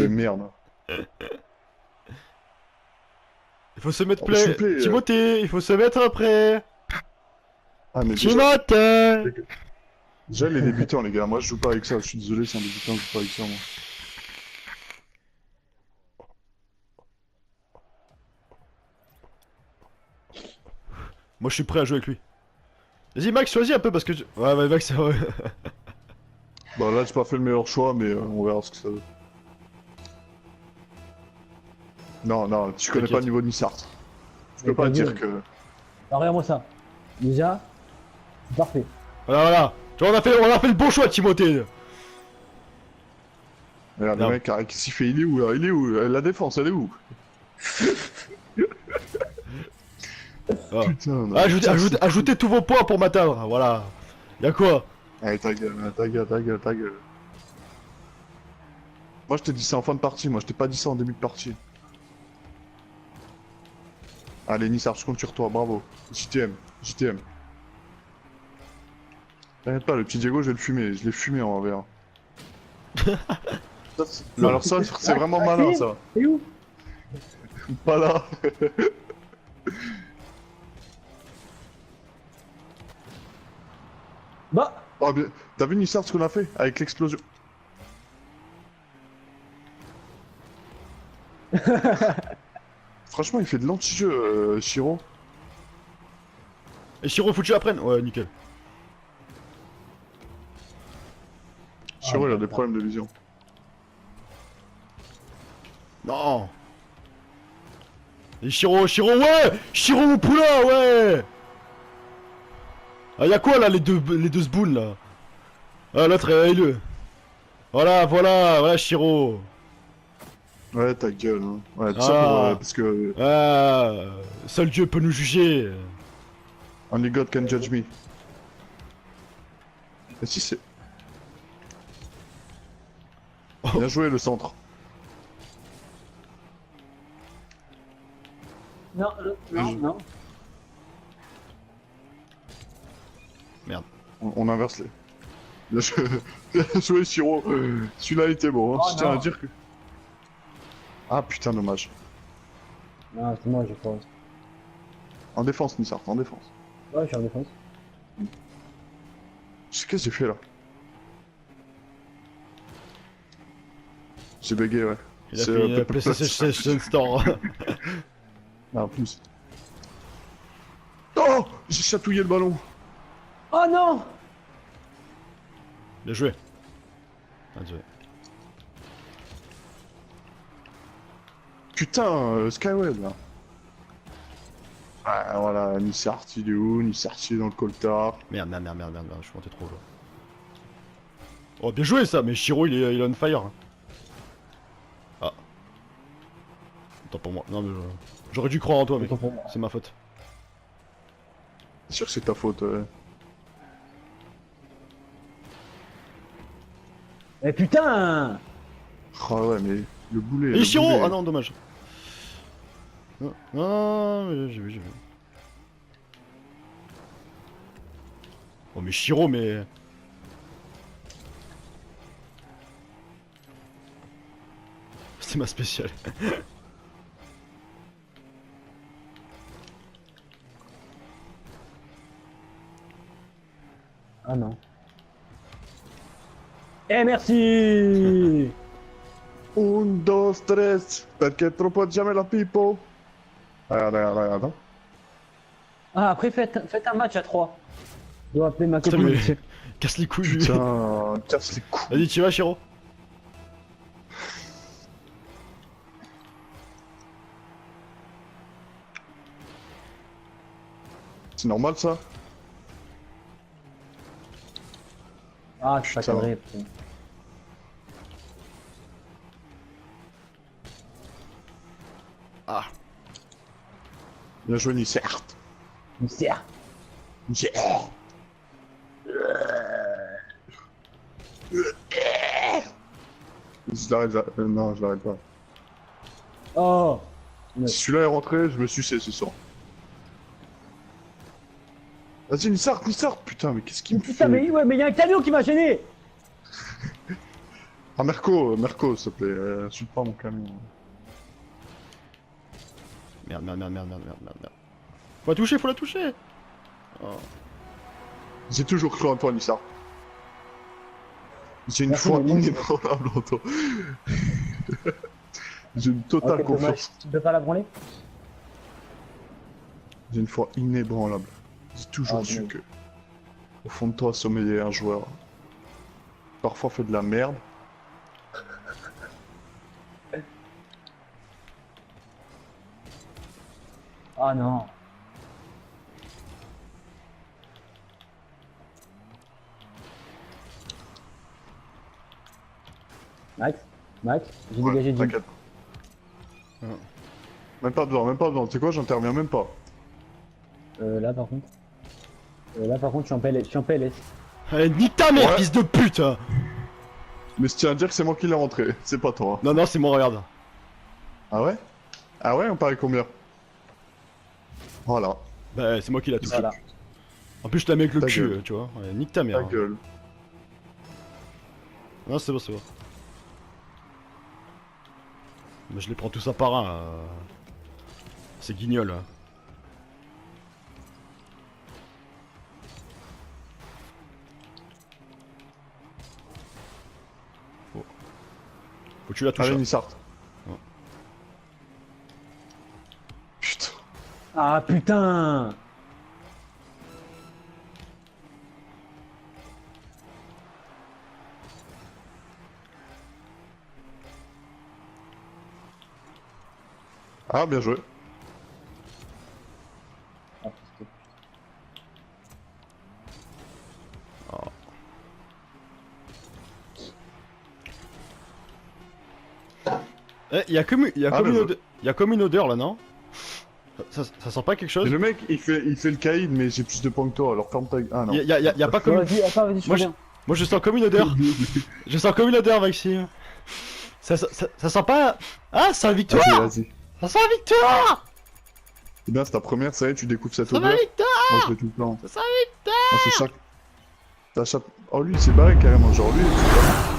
de merde. Il faut se mettre Oh, s'il prêt. vous plaît, Timothée, il faut se mettre prêt. Ah, mais déjà, Timothée. déjà, les débutants, les gars, moi je joue pas avec ça. Je suis désolé, c'est un débutant, je joue pas avec ça, moi. Moi je suis prêt à jouer avec lui. Vas-y Max, choisis un peu parce que ouais, ouais Max, ouais. Bah là, j'ai pas fait le meilleur choix, mais on verra ce que ça donne. Non, non, tu connais pas le niveau de Nissart. Je peux Mais pas ta dire gueule. que... Alors, regarde-moi ça. Déjà, c'est parfait. Voilà, voilà. Tu vois, on a fait le bon choix, Timothée. Regarde, Non. le mec, qu'est-ce qu'il fait? Il est où, là? Il est où? La défense, elle est où? Ah. Putain, non. Ajoutez tous vos points pour m'atteindre, voilà. Y'a quoi? Allez, ta gueule, ta gueule, ta gueule, ta gueule. Moi, je t'ai dit ça en fin de partie, moi, je t'ai pas dit ça en début de partie. Allez, Nissart, je compte sur toi, bravo. JTM, JTM. T'inquiète pas, le petit Diego, je vais le fumer, je l'ai fumé en VR. Alors ça, c'est vraiment malin, ça. C'est où? Pas là. Bah, Oh, t'as vu Nissart ce qu'on a fait avec l'explosion? Franchement, il fait de l'anti-jeu, Shiro. Et Shiro, faut que tu apprennes. Ouais, nickel. Shiro, il a des problèmes de vision. Non. Et Shiro, ouais. Shiro mon poulain, ouais. Ah, y'a quoi là, les deux sboules là? Ah, l'autre, le. Voilà, Shiro. Ouais, ta gueule, hein. Ouais, tout Ah. ça pour, parce que... Ah, seul Dieu peut nous juger. Only God can judge me. Et si c'est... Bien joué, le centre. non, non, non. Merde. On inverse les... Bien joué, bien joué, Shiro. Celui-là était bon, hein. Oh, Je tiens à non. dire que... Ah, putain, dommage. Non, c'est moi, je pense. En défense, Nissart, en défense. Ouais, je suis en défense. Qu'est-ce que j'ai fait, là? J'ai bugué, ouais. Il a C'est, fait une Pepper Potts. PlayStation Store. Ah, en plus. Oh! J'ai chatouillé le ballon. Oh non! Bien joué. Ah, désolé. Putain, Skywell, là. Ah, voilà, Nissart, il est où? Nissart, il est dans le coltard. Merde, je suis monté trop loin. Oh, bien joué ça, mais Shiro il est on fire. Ah. Attends pour moi. Non, mais j'aurais dû croire en toi, mec. Autant pour moi. C'est ma faute. C'est sûr que c'est ta faute. Eh putain! Ah ouais, mais le boulet. Et le Shiro! boulet. Ah non, dommage. Non, non, j'ai vu. Oh, mais Shiro, mais. C'est ma spéciale. Ah non. Eh merci! Un, dos, tres. Perché troppo jamais la pipo. Regarde, regarde, regarde. Ah, après, faites un match à 3. Je dois appeler ma Putain, copine. mais. Casse les couilles, lui. Putain, casse les couilles. Vas-y, tu vas, Shiro? C'est normal ça? Ah, je suis pas Putain. cadré, putain. Ah. Bien joué, Nissart. Mystère. Yeah. Je l'arrête, non, je l'arrête pas. Oh! Si celui-là est rentré, je me suis ce soir. Vas-y, Nissart, Nissart. Putain, mais qu'est-ce qu'il me fait? Putain, mais ouais, mais y a un camion qui m'a gêné! Ah, Merco, s'il te plaît, insulte pas mon camion. Merde. Faut la toucher. Oh. J'ai toujours cru en toi, Nissa. J'ai une Merci, foi mais moi, inébranlable en toi. J'ai une totale Ok, Thomas, confiance. tu peux pas la branler? J'ai une foi inébranlable. J'ai toujours Ah, su bon. que, au fond de toi, sommeillait un joueur. Parfois fait de la merde. Ah non. Max, j'ai Ouais, dégagé Jim. t'inquiète. Ah. Même pas besoin. Tu sais quoi, j'interviens même pas. Là par contre. Je suis en PLS. Je suis en PLS. Allez, nique ta mère, Ouais. fils de pute. Mais je tiens à dire que c'est moi qui l'ai rentré, c'est pas toi. Non, c'est moi, regarde. Ah ouais? Ah ouais, on parie combien? Voilà, Bah, c'est moi qui l'a touché. Voilà. En plus, je te la mets avec le Ta cul, gueule. tu vois. Ouais, nique ta mère. ta gueule. Non, c'est bon. Mais je les prends tous un par un. C'est guignol. Hein. Oh. Faut que tu la touches. Allez, hein. Nissart. Ouais. Putain. Ah putain. Ah, bien joué. Ah, putain. Eh, y a comme mais une odeur là, non ça sent pas quelque Et chose le mec, il fait le caïd, mais j'ai plus de points que toi, alors ferme ta... Ah non. y a pas comme Ouais, vas-y, attends, vas-y, je Moi, reviens. Moi je sens comme une odeur. Je sens comme une odeur, Maxime. Ça sent pas. Ah, c'est la victoire. Vas-y. Ça sent la victoire. Eh bien, c'est ta première, ça y est, tu découvres cette Ça sent odeur. la victoire. Moi, je fais tout le plan. Ça sent la victoire. Moi, c'est chaque... Oh, lui, il s'est barré carrément, genre lui, il s'est barré.